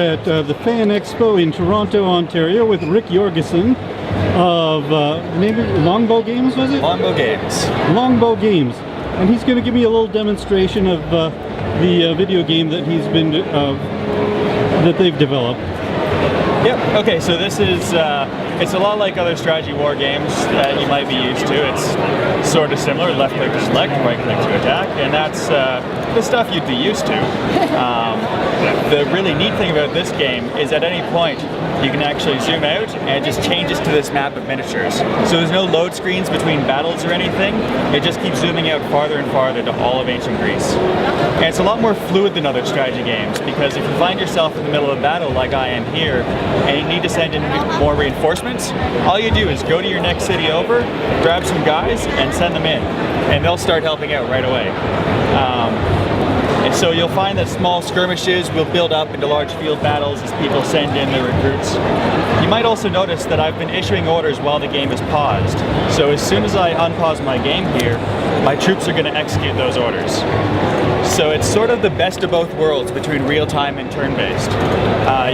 at the Fan Expo in Toronto, Ontario with Rick Yorgason of the name of Longbow Games, was it? Longbow Games. Longbow Games. And he's going to give me a little demonstration of the video game that he's been that they've developed. Yep. Okay, so this is it's a lot like other strategy war games that you might be used to. It's sort of similar: left click to select, right click to attack, and that's the stuff you'd be used to. The really neat thing about this game is at any point you can actually zoom out and it just changes to this map of miniatures. So there's no load screens between battles or anything. It just keeps zooming out farther and farther to all of ancient Greece. And it's a lot more fluid than other strategy games, because if you find yourself in the middle of a battle like I am here and you need to send in more reinforcements, all you do is go to your next city over, grab some guys and send them in, and they'll start helping out right away. And so you'll find that small skirmishes will build up into large field battles as people send in their recruits. You might also notice that I've been issuing orders while the game is paused. So as soon as I unpause my game here, my troops are going to execute those orders. So it's sort of the best of both worlds between real-time and turn-based.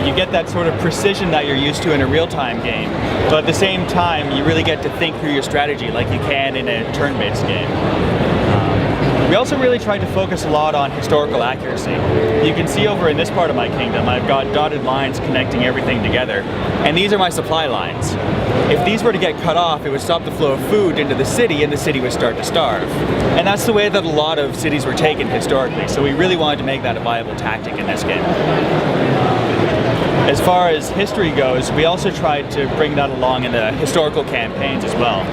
You get that sort of precision that you're used to in a real-time game, but at the same time you really get to think through your strategy like you can in a turn-based game. We also really tried to focus a lot on historical accuracy. You can see over in this part of my kingdom, I've got dotted lines connecting everything together, and these are my supply lines. If these were to get cut off, it would stop the flow of food into the city, and the city would start to starve. And that's the way that a lot of cities were taken historically, so we really wanted to make that a viable tactic in this game. As far as history goes, we also tried to bring that along in the historical campaigns as well.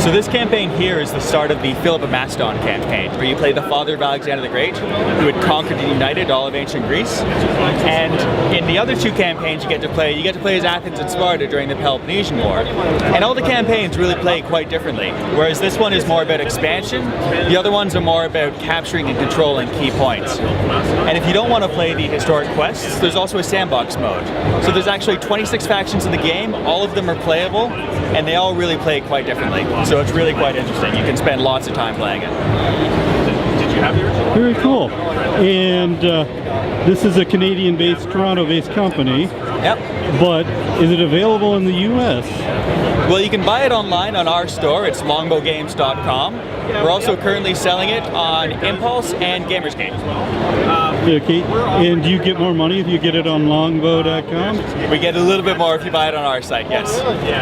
So this campaign here is the start of the Philip of Macedon campaign, where you play the father of Alexander the Great, who had conquered and united all of ancient Greece. And in the other two campaigns you get to play as Athens and Sparta during the Peloponnesian War. And all the campaigns really play quite differently, whereas this one is more about expansion, the other ones are more about capturing and controlling key points. And if you don't want to play the historic quests, there's also a sandbox mode. So there's actually 26 factions in the game, all of them are playable, and they all really play quite differently. So it's really quite interesting. You can spend lots of time playing it. Did you have yours? Very cool. And this is a Canadian-based, Toronto-based company. Yep. But is it available in the US? Well, you can buy it online on our store. It's longbowgames.com. We're also currently selling it on Impulse and Gamersgate. Okay, and do you get more money if you get it on longbow.com? We get a little bit more if you buy it on our site, yes.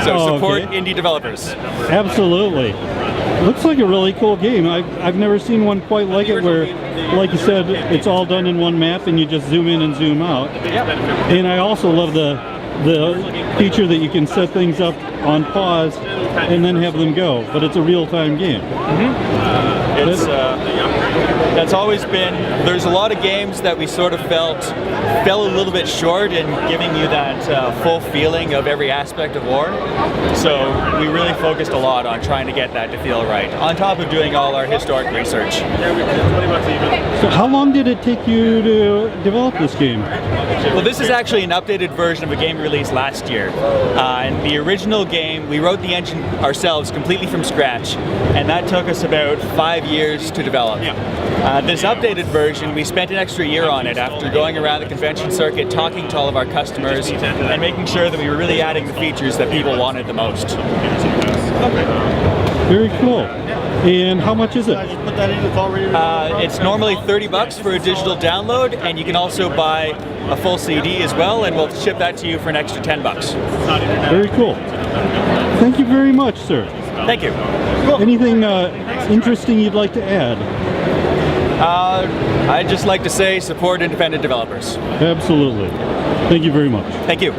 So support indie developers. Absolutely. Looks like a really cool game. I've never seen one quite like it where, like you said, it's all done in one map and you just zoom in and zoom out. Yep. And I also love the feature that you can set things up on pause and then have them go, but it's a real-time game. That's always been, there's a lot of games that we sort of fell a little bit short in giving you that full feeling of every aspect of war. So we really focused a lot on trying to get that to feel right, on top of doing all our historic research. So how long did it take you to develop this game? Well, this is actually an updated version of a game released last year. And the original game, we wrote the engine ourselves completely from scratch, and that took us about 5 years to develop. This updated version, we spent an extra year on it after going around the convention circuit, talking to all of our customers, and making sure that we were really adding the features that people wanted the most. Very cool. And how much is it? It's normally $30 for a digital download, and you can also buy a full CD as well, and we'll ship that to you for an extra $10. Very cool. Thank you very much, sir. Thank you. Cool. Anything interesting you'd like to add? I'd just like to say support independent developers. Absolutely. Thank you very much. Thank you.